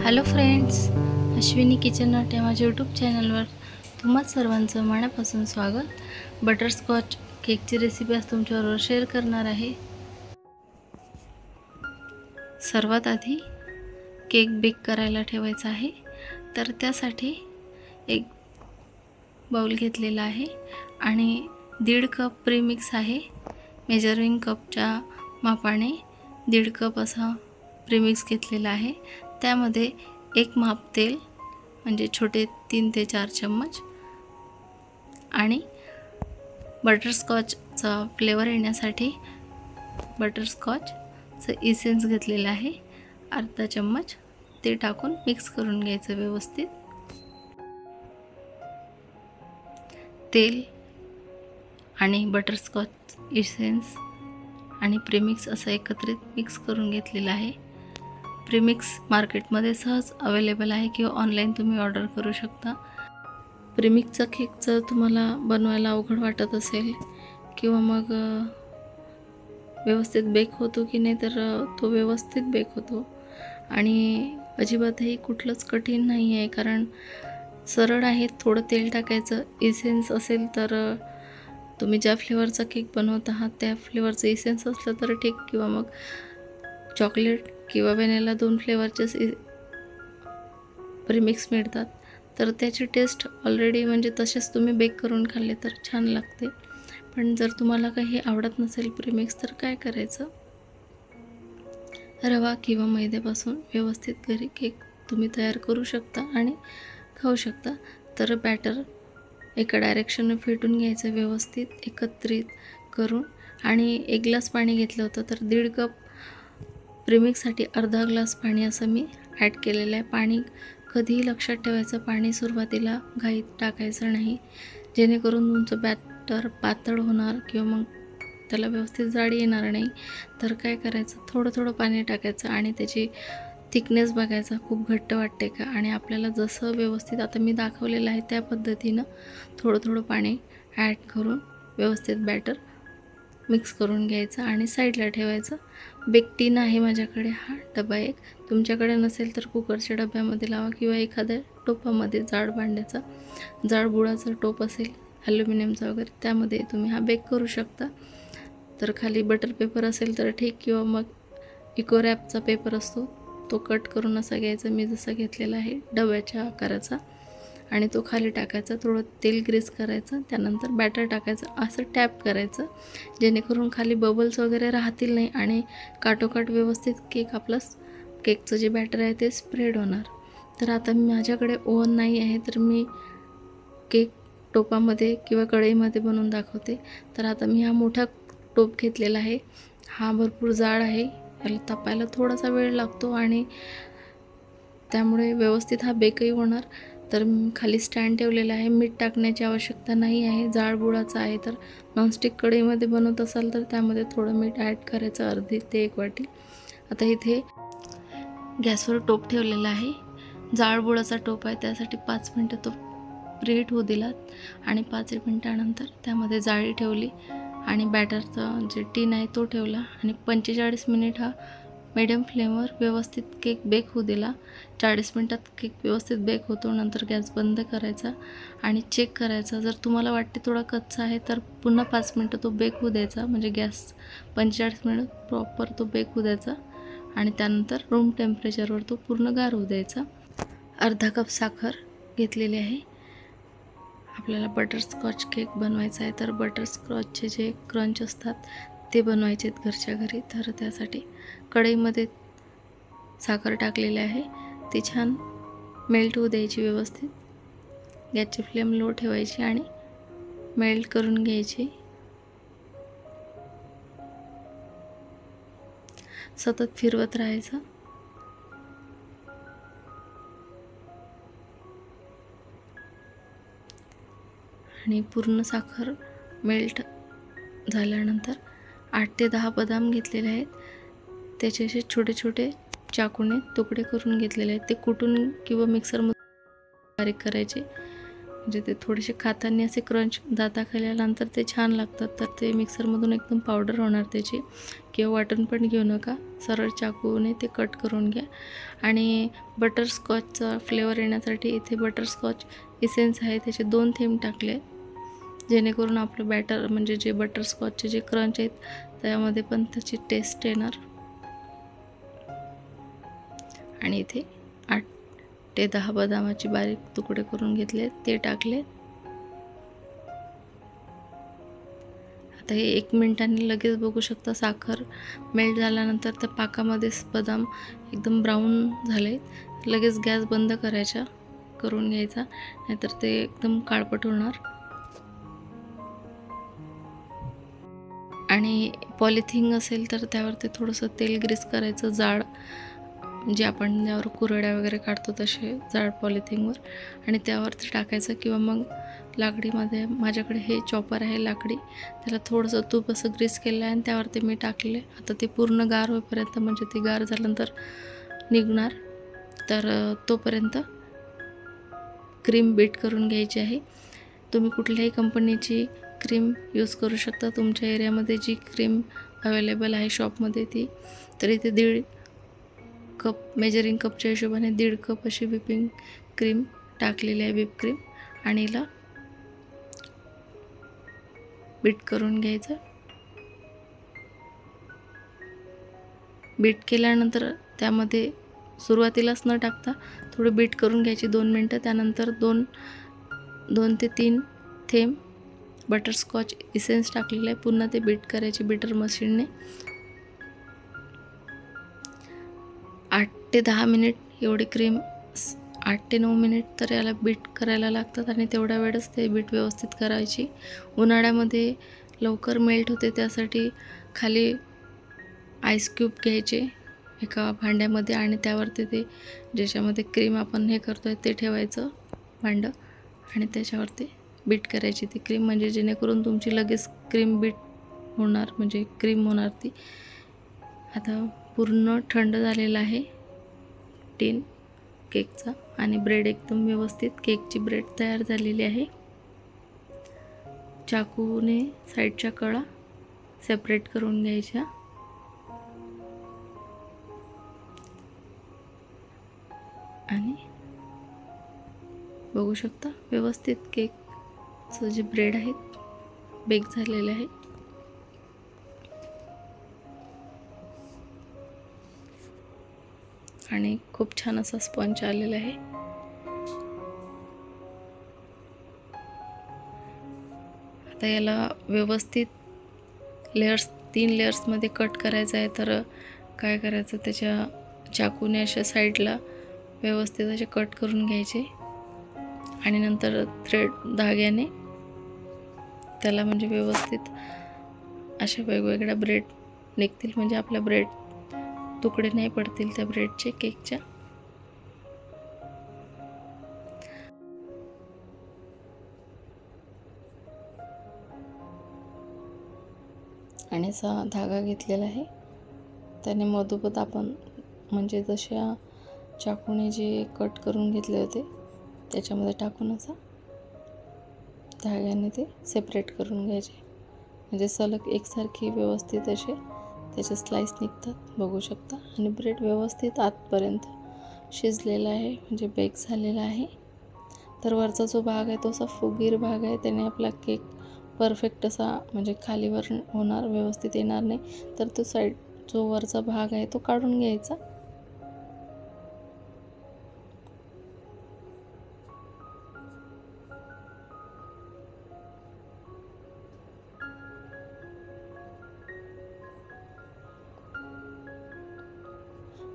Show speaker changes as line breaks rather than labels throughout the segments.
Hello friends, Ashwini kitchen nut या माझ्या YouTube चॅनलवर तुम्हा सर्वांचं मनापासून स्वागत। बटरस्कॉच केकची रेसिपी आज तुमच्याबरोबर शेअर करणार आहे। सर्वात आधी केक बेक करायला ठेवायचा आहे, तर त्यासाठी एक बाउल घेतलेला आहे आणि 1.5 कप प्रीमिक्स आहे। मेजरिंग कपच्या मापाने 1.5 कप असा प्रीमिक्स घेतलेला आहे। त्यामध्ये 1 माप तेल म्हणजे छोटे 3 ते 4 चम्मच आणि बटरस्कॉचचा फ्लेवर येण्यासाठी बटरस्कॉचचं इसेन्स घेतलेलं आहे अर्धा चम्मच। ते टाकून मिक्स करून घ्यायचं व्यवस्थित। तेल आणि बटरस्कॉच इसेन्स आणि प्रीमिक्स असं एकत्रित मिक्स करून घेतलेलं आहे। प्रीमिक्स मार्केटमध्ये सहज अवेलेबल आहे किंवा ऑनलाईन तुम्ही ऑर्डर करू शकता। प्रीमिक्सचा केक जर तुम्हाला बनवायला अवघड वाटत असेल किंवा मग व्यवस्थित बेक होतो की नाही, तर तो व्यवस्थित बेक होतो आणि अजिबातही कुठलंच कठीण नाही आहे, कारण सरळ आहे। थोडं तेल टाकायचं, इसेन्स असेल तर तुम्ही ज्या फ्लेवरचा केक बनवत आहात त्या फ्लेवरचं इसेन्स असलं तर ठीक, किंवा मग चॉकलेट किंवा व्हॅनिला 2 फ्लेवरचे प्रीमिक्स मिळतात, तर त्याची टेस्ट ऑलरेडी म्हणजे तसेच तुम्ही बेक करून खाल्ले तर छान लागते। पण जर तुम्हाला काही आवडत नसेल प्रीमिक्स तर काय करायचं, रवा किंवा मैद्यापासून व्यवस्थित घरी केक तुम्ही तयार करू शकता आणि खाऊ शकता। तर बॅटर एका डायरेक्शनने फेटून घ्यायचं व्यवस्थित एकत्रित करून, आणि 1 ग्लास पाणी घेतलं होतं, तर 1.5 कप प्रीमिक्ससाठी अर्धा ग्लास पाणी असं मी ॲड केलेलं आहे। पाणी कधीही लक्षात ठेवायचं, पाणी सुरुवातीला घाईत टाकायचं नाही, जेणेकरून तुमचं बॅटर पातळ होणार किंवा मग त्याला व्यवस्थित जाडी येणार नाही। तर काय करायचं, थोडं थोडं पाणी टाकायचं आणि त्याची थिकनेस बघायचा, खूप घट्ट वाटते का, आणि आपल्याला जसं व्यवस्थित आता मी दाखवलेलं आहे त्या पद्धतीनं थोडं थोडं पाणी ॲड करून व्यवस्थित बॅटर मिक्स करून घ्यायचं आणि साईडला ठेवायचं। बेक टीन आहे माझ्याकडे, हा डबा एक, तुमच्याकडे नसेल तर कुकरच्या डब्यामध्ये लावा किंवा एखाद्या टोपामध्ये जाड भांड्याचा, जाड बुडाचा टोप असेल ॲल्युमिनियमचा वगैरे, त्यामध्ये तुम्ही हा बेक करू शकता। तर खाली बटर पेपर असेल तर ठीक, किंवा मग इको रॅपचा पेपर असतो तो कट करून असा घ्यायचा, मी जसा घेतलेला आहे डब्याच्या आकाराचा, आणि तो खाली टाकायचा, थोडं तेल ग्रीस करायचं, त्यानंतर बॅटर टाकायचं, असं टॅप करायचं, जेणेकरून खाली बबल्स वगैरे राहतील नाही आणि काटोकाट व्यवस्थित केक आपला केकचं जे बॅटर आहे ते स्प्रेड होणार। तर आता माझ्याकडे ओव्हन नाही आहे, तर मी केक टोपामध्ये किंवा कढईमध्ये बनवून दाखवते। तर आता मी हा मोठा टोप घेतलेला आहे, हा भरपूर जाड आहे, याला तापायला थोडासा वेळ लागतो आणि त्यामुळे व्यवस्थित हा बेकही होणार। तर खाली स्टँड ठेवलेला आहे, मीठ टाकण्याची आवश्यकता नाही आहे, जाड बुडाचा आहे। तर नॉनस्टिक कढईमध्ये बनवत असाल तर त्यामध्ये थोडं मीठ ॲड करायचं, अर्धी ते 1 वाटी। आता इथे गॅसवर टोप ठेवलेला आहे, जाड बुडाचा टोप आहे, त्यासाठी 5 मिनटं तो प्रीहीट होऊ दिलात आणि 5 मिनटानंतर त्यामध्ये जाळी ठेवली आणि बॅटरचा जे टीन आहे तो ठेवला आणि 45 मिनिट हा मीडियम फ्लेमवर व्यवस्थित केक बेक होऊ दिला। 40 मिनटात केक व्यवस्थित बेक होतो, नंतर गॅस बंद करायचा आणि चेक करायचा। जर तुम्हाला वाटते थोडा कच्चा आहे तर पुन्हा 5 मिनटं तो बेक होऊ द्यायचा, म्हणजे गॅस 45 मिनिट प्रॉपर तो बेक होऊ द्यायचा आणि त्यानंतर रूम टेम्परेचरवर तो पूर्ण गार होऊ द्यायचा। अर्धा कप साखर घेतलेली आहे। आपल्याला बटरस्कॉच केक बनवायचा आहे, तर बटरस्कॉचचे जे क्रंच असतात ते बनवायचे आहेत घरच्या घरी, तर त्यासाठी कढईमध्ये साखर टाकलेली आहे, ती छान मेल्ट होऊ द्यायची व्यवस्थित। गॅसची फ्लेम लो ठेवायची आणि मेल्ट करून घ्यायची, सतत फिरवत राहायचं। आणि पूर्ण साखर मेल्ट झाल्यानंतर 8 ते 10 बदाम घेतलेले आहेत, त्याचे असे छोटे छोटे चाकूने तुकडे करून घेतलेले आहेत, ते कुटून किंवा मिक्सरमध्ये बारीक करायचे, म्हणजे ते थोडेसे खाताना असे क्रंच दाताखाली आल्यानंतर ते छान लागतात. तर ते मिक्सरमधून एकदम पावडर होणार त्याची, किंवा वाटून पण घेऊ नका, सरळ चाकूने ते कट करून घ्या. आणि बटरस्कॉचचा फ्लेवर येण्यासाठी इथे बटरस्कॉच इसेन्स आहे त्याचे 2 थेंब टाकले, जेणेकरून आपलं बॅटर म्हणजे जे बटरस्कॉचचे जे क्रंच आहेत त्यामध्ये पण त्याची टेस्ट येणार. आणि इथे 8 ते 10 बदामाचे बारीक तुकडे करून घेतले, ते टाकले. आता हे 1 मिनिटांनी लगेच बघू शकता साखर मेल्ट झाल्यानंतर त्या पाकामध्ये बदाम एकदम ब्राऊन झाले. लगेच गॅस बंद करून घ्यायचा, नाहीतर ते एकदम काळपट होणार. आणि पॉलिथिन असेल तर त्यावरती थोडंसं तेल ग्रीस करायचं, जाड, जे आपण ज्यावर कुरड्या वगैरे काढतो तसे जाड पॉलिथिनवर, आणि त्यावरती टाकायचं. किंवा मग लाकडीमध्ये, माझ्याकडे हे चॉपर आहे लाकडी, त्याला थोडंसं तूप असं ग्रीस केलं आहे आणि त्यावरती मी टाकले. आता ते पूर्ण गार होईपर्यंत, म्हणजे ते गार झाल्यानंतर निघणार, तर तोपर्यंत क्रीम बीट करून घ्यायची आहे. तुम्ही कुठल्याही कंपनीची क्रीम यूज करू शकता, तुमच्या एरियामध्ये जी क्रीम अवेलेबल आहे शॉपमध्ये ती. तर इथे 1.5 कप, मेजरिंग कपच्या हिशोबाने 1.5 कप अशी व्हिपिंग क्रीम टाकलेली आहे, व्हिप क्रीम. आणि हिला बीट करून घ्यायचं. बीट केल्यानंतर त्यामध्ये सुरुवातीलाच न टाकता थोडं बीट करून घ्यायची 2 मिनटं. त्यानंतर 2 ते 3 थेंब बटरस्कॉच इसेन्स टाकलेलं आहे, पुन्हा ते बीट करायचे बीटर मशीनने. 8 ते 10 मिनिट एवढी क्रीम, 8 ते 9 मिनिट तर याला बीट करायला लागतात, आणि तेवढ्या वेळच ते बीट व्यवस्थित करायची. उन्हाळ्यामध्ये लवकर मेल्ट होते, त्यासाठी खाली आईस क्यूब घ्यायचे एका भांड्यामध्ये, आणि त्यावरती ते ज्याच्यामध्ये क्रीम आपण हे करतो आहे ते ठेवायचं भांडं, आणि त्याच्यावरती बीट करायची ती क्रीम, म्हणजे जेणेकरून तुमची लगेच क्रीम बीट होणार, म्हणजे क्रीम होणार ती. आता पूर्ण थंड झालेला आहे टीन केकचा, आणि ब्रेड एकदम व्यवस्थित केकची ब्रेड तयार झालेली आहे. चाकूने साईडच्या कळा सेपरेट करून घ्यायच्या. आणि बघू शकता व्यवस्थित केकचं जे ब्रेड आहेत बेक झालेले आहे. आणि खूप छान असा स्पंज आलेला आहे. आता याला व्यवस्थित 3 लेयर्समध्ये कट करायचं आहे. तर काय करायचं, त्याच्या चाकूने अशा साईडला व्यवस्थित असे कट करून घ्यायचे, आणि नंतर थ्रेड धाग्याने त्याला म्हणजे व्यवस्थित अशा वेगवेगळ्या ब्रेड निघतील, म्हणजे आपल्या ब्रेड तुकडे नाही पडतील त्या ब्रेडचे केकच्या. आणि असा धागा घेतलेला आहे, त्याने मधोमध आपण म्हणजे जशा चाकूने जे कट करून घेतले होते त्याच्यामध्ये टाकून असा धाग्याने ते सेपरेट करून घ्यायचे, म्हणजे सलग एकसारखी व्यवस्थित असे त्याचे स्लाइस निघतात, बघू शकता. आणि ब्रेड व्यवस्थित आतपर्यंत शिजलेला आहे, म्हणजे बेक झालेला आहे. तर वरचा जो भाग आहे तो असा फुगीर भाग आहे, त्याने आपला केक परफेक्ट असा म्हणजे खालीवर होणार, व्यवस्थित येणार नाही. तर तो साईड जो वरचा भाग आहे तो काढून घ्यायचा.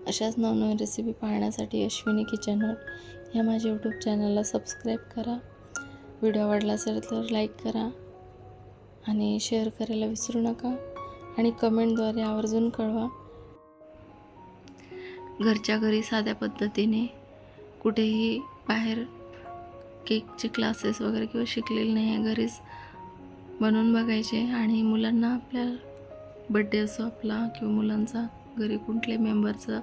अशाच नवनवीन रेसिपी पाहण्यासाठी अश्विनी किचनवर ह्या माझ्या यूट्यूब चॅनलला सबस्क्राईब करा. व्हिडिओ आवडला असेल तर लाईक करा आणि शेअर करायला विसरू नका, आणि कमेंटद्वारे आवर्जून कळवा. घरच्या घरी साध्या पद्धतीने, कुठेही बाहेर केकचे क्लासेस वगैरे किंवा शिकलेले नाही आहे, घरीच बनवून बघायचे. आणि मुलांना आपल्या बड्डे असो आपला किंवा मुलांचा, घरी कुठल्याही मेंबरचं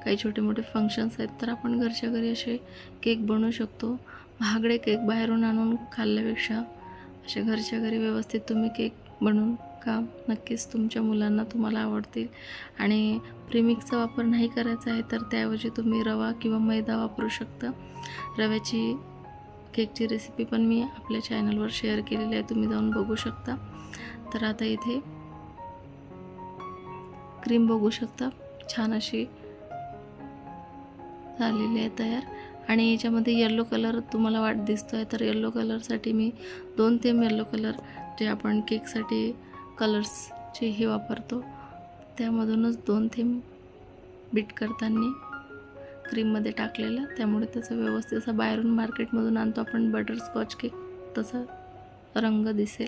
काही छोटे मोठे फंक्शन्स आहेत तर आपण घरच्या घरी असे केक बनवू शकतो. महागडे केक बाहेरून आणून खाल्ल्यापेक्षा असे घरच्या घरी व्यवस्थित तुम्ही केक बनवून का नक्कीच तुमच्या मुलांना तुम्हाला आवडतील. आणि प्रीमिक्सचा वापर नाही करायचा आहे तर त्याऐवजी तुम्ही रवा किंवा मैदा वापरू शकता. रव्याची केकची रेसिपी पण मी आपल्या चॅनलवर शेअर केलेली आहे, तुम्ही जाऊन बघू शकता. तर आता इथे क्रीम बघू शकता, छान अशी झालेली आहे तयार. आणि याच्यामध्ये येलो कलर तुम्हाला दिसतो आहे, तर येलो कलरसाठी मी 2 थेंब येलो कलर जे आपण केकसाठी कलर्सचे हे वापरतो त्यामधूनच 2 थेंब बीट करताना क्रीममध्ये टाकलेलं, त्यामुळे त्याचा व्यवस्थित असा बाहेरून मार्केटमधून आणतो आपण बटरस्कॉच केक तसा रंग दिसेल.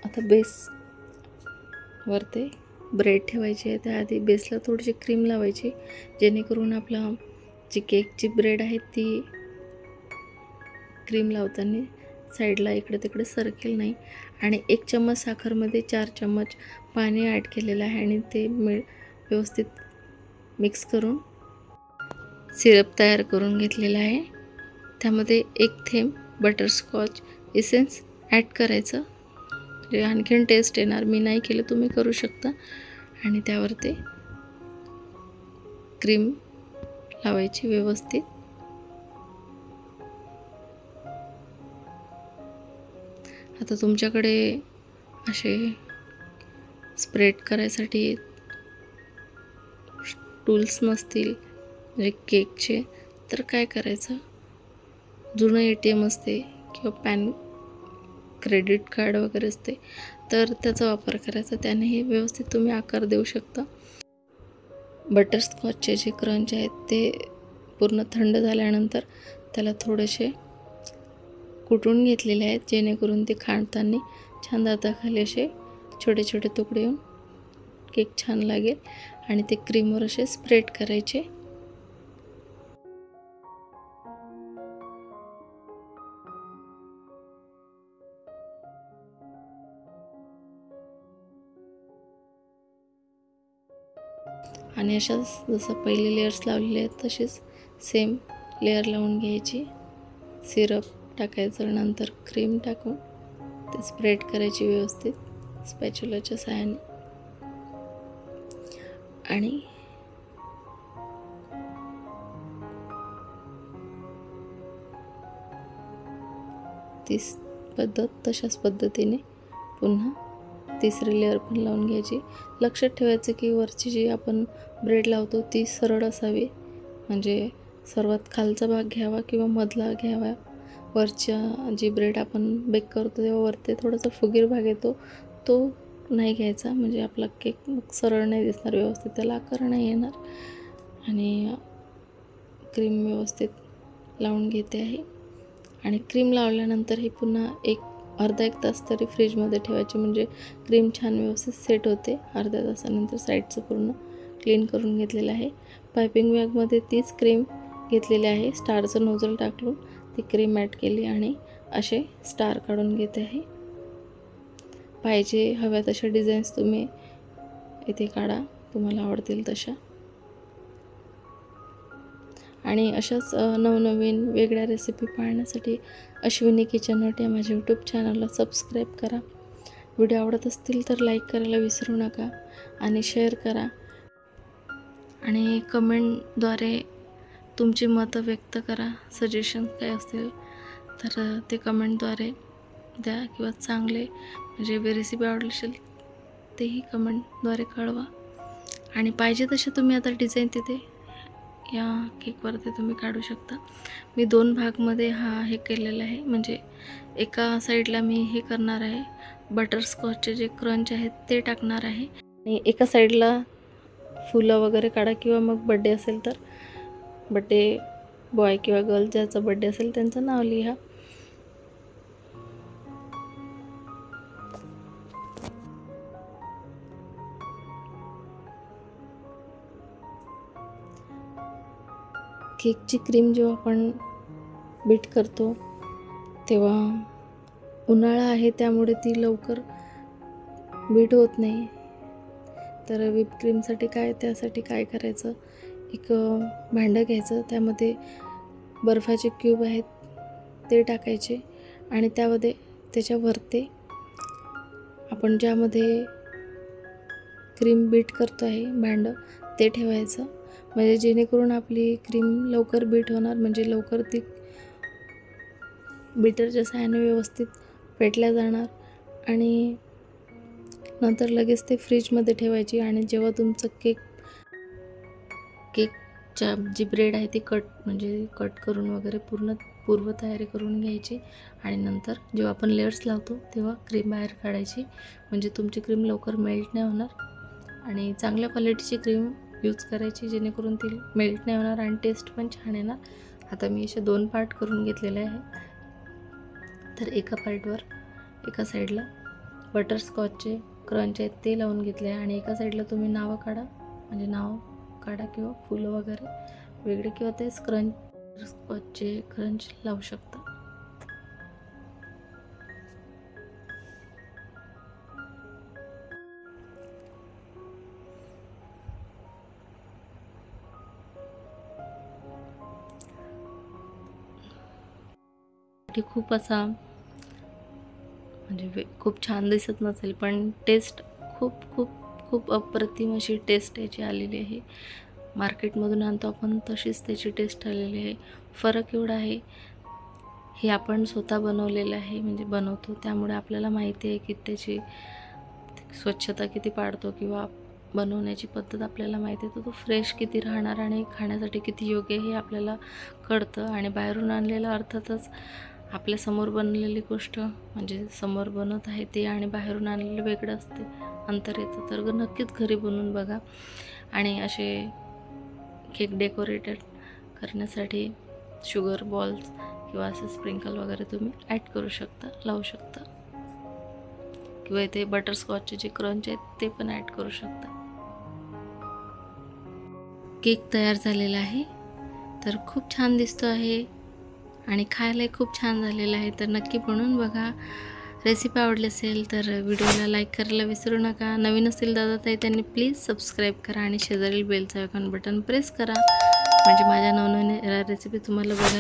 आता बेसवर ते ब्रेड ठेवायची आहे, त्याआधी बेसला थोडीशी क्रीम लावायची जेणेकरून आपला जी केकची ब्रेड आहे ती क्रीम लावताना साईडला इकडे तिकडे सरकेल नाही. आणि 1 चम्मच साखरमध्ये 4 चम्मच पाणी ॲड केलेलं आहे आणि ते व्यवस्थित मिक्स करून सिरप तयार करून घेतलेला आहे. त्यामध्ये 1 थेंब बटरस्कॉच इसेन्स ॲड करायचं, म्हणजे आणखीन टेस्ट येणार. मी नाही केलं, तुम्ही करू शकता. आणि त्यावर ते क्रीम लावायची व्यवस्थित. आता तुमच्याकडे असे स्प्रेड करायसाठी टूल्स नसतील म्हणजे केकचे, तर काय करायचं, जुनं ATM असते किंवा क्रेडिट कार्ड वगैरे असते तर त्याचा वापर करायचा, त्यानेही व्यवस्थित तुम्ही आकार देऊ शकता. बटरस्कॉचचे जे क्रंच आहेत ते पूर्ण थंड झाल्यानंतर त्याला थोडेसे कुटून घेतलेले आहेत जेणेकरून ते खाताना छान दाताखाली असे छोटे छोटे तुकडे येऊन केक छान लागेल. आणि ते क्रीमवर असे स्प्रेड करायचे. आणि अशाच जसं पहिले लेयर्स लावलेले आहेत तसेच सेम लेयर लावून घ्यायची. सिरप टाकायचं, नंतर क्रीम टाकून ते स्प्रेड करायची व्यवस्थित स्पॅच्युलाच्या सहाय्याने. आणि तीच पद्धत तशाच पद्धतीने पुन्हा तिसरी लेअर पण लावून घ्यायची. लक्षात ठेवायचं की वरची जी आपण ब्रेड लावतो ती सरळ असावी, म्हणजे सर्वात खालचा भाग घ्यावा किंवा मधला घ्यावा. वरच्या जी ब्रेड आपण बेक करतो तेव्हा वरती थोडासा फुगीर भाग येतो तो नाही घ्यायचा, म्हणजे आपला केक मग सरळ नाही दिसणार, व्यवस्थित त्याला आकार नाही येणार. आणि क्रीम व्यवस्थित लावून घेते आहे. आणि क्रीम लावल्यानंतर ही पुन्हा अर्धा एक तास तरी फ्रीजमध्ये ठेवायची, म्हणजे क्रीम छान व्यवस्थित सेट होते. अर्ध्या तासानंतर साईडचं पूर्ण क्लीन करून घेतलेलं आहे. पायपिंग बॅगमध्ये तीच क्रीम घेतलेली आहे, स्टारचं नोझल टाकून ती क्रीम ॲड केली आणि असे स्टार काढून घेते आहे. पाहिजे हव्या तशा डिझाईन्स तुम्ही इथे काढा, तुम्हाला आवडतील तशा. आणि अशाच नवनवीन वेगळ्या रेसिपी पाहण्यासाठी अश्विनी किचन हट या माझ्या यूट्यूब चॅनलला सबस्क्राईब करा. व्हिडिओ आवडत असतील तर लाईक करायला विसरू नका आणि शेअर करा. आणि कमेंटद्वारे तुमची मतं व्यक्त करा. सजेशन काय असतील तर ते कमेंटद्वारे द्या, किंवा चांगले म्हणजे रेसिपी आवडली असेल तेही कमेंटद्वारे कळवा. आणि पाहिजे तसे तुम्ही आता डिझाईन तिथे या केकवरती तुम्ही काढू शकता. मी 2 भागमध्ये हे केलेलं आहे, म्हणजे एका साईडला मी हे करणार आहे, बटरस्कॉचचे जे क्रंच आहेत ते टाकणार आहे, आणि एका साईडला फुलं वगैरे काढा, किंवा मग बड्डे असेल तर बड्डे बॉय किंवा गर्ल ज्याचा बड्डे असेल त्यांचं नाव लिहा. केकची क्रीम जेव्हा आपण बीट करतो तेव्हा उन्हाळा आहे त्यामुळे ती लवकर बीट होत नाही. तर व्हिप क्रीमसाठी त्यासाठी काय करायचं, एक भांडं घ्यायचं, त्यामध्ये बर्फाचे क्यूब आहेत ते टाकायचे आणि त्याच्यावरती आपण ज्यामध्ये क्रीम बीट करतो आहे भांडं ते ठेवायचं, म्हणजे जेणेकरून आपली क्रीम लवकर बीट होणार, म्हणजे लवकर ती बीटरच्या सहाय्याने व्यवस्थित फेटल्या जाणार आणि नंतर लगेच ते फ्रीजमध्ये ठेवायची. आणि जेव्हा तुमचं केकच्या जी ब्रेड आहे ती कट करून वगैरे पूर्व तयारी करून घ्यायची आणि नंतर जेव्हा आपण लेयर्स लावतो तेव्हा क्रीम बाहेर काढायची, म्हणजे तुमची क्रीम लवकर मेल्ट नाही होणार आणि चांगल्या क्वालिटीची क्रीम यूज करायची, जेणेकरून ती मेल्ट नाही होणार आणि टेस्ट पण छान येणार. आता मी असे 2 पार्ट करून घेतलेले आहे. तर एका साईडला बटरस्कॉचचे क्रंच आहेत ते लावून घेतले आहे आणि एका साईडला तुम्ही नाव काढा किंवा फुलं वगैरे वेगळे किंवा ते स्कॉचचे क्रंच लावू शकता. खूप असा म्हणजे खूप छान दिसत नसेल, पण टेस्ट खूप खूप खूप अप्रतिम अशी टेस्ट याची आलेली आहे. मार्केटमधून आणतो आपण तशीच त्याची टेस्ट आलेली आहे. फरक एवढा आहे, हे आपण स्वतः बनवलेलं आहे, म्हणजे बनवतो त्यामुळे आपल्याला माहिती आहे की त्याची स्वच्छता किती पाळतो किंवा बनवण्याची पद्धत आपल्याला माहिती आहे, तर तो फ्रेश किती राहणार आणि खाण्यासाठी किती योग्य हे आपल्याला कळतं. आणि बाहेरून आणलेलं अर्थातच आपल्यासमोर बनलेली गोष्ट, म्हणजे समोर बनत आहे ते आणि बाहेरून आणलेलं वेगळं असते, अंतर येतं. तर नक्कीच घरी बनवून बघा. आणि असे केक डेकोरेटेड करण्यासाठी शुगर बॉल्स किंवा असे स्प्रिंकल वगैरे तुम्ही ॲड करू शकता, लावू शकता, किंवा इथे बटरस्कॉचचे जे क्रंच आहेत ते पण ॲड करू शकता. केक तयार झालेला आहे, तर खूप छान दिसतो आहे आणि खायलाही खूप छान झालेलं आहे. तर नक्की बनवून बघा. रेसिपी आवडली असेल तर व्हिडिओला लाईक करायला विसरू नका. नवीन असेल दादा ताई त्यांनी प्लीज सबस्क्राईब करा आणि शेजारील बेलचं आयकॉन बटन प्रेस करा, म्हणजे माझ्या नवनवीन रेसिपी तुम्हाला बघा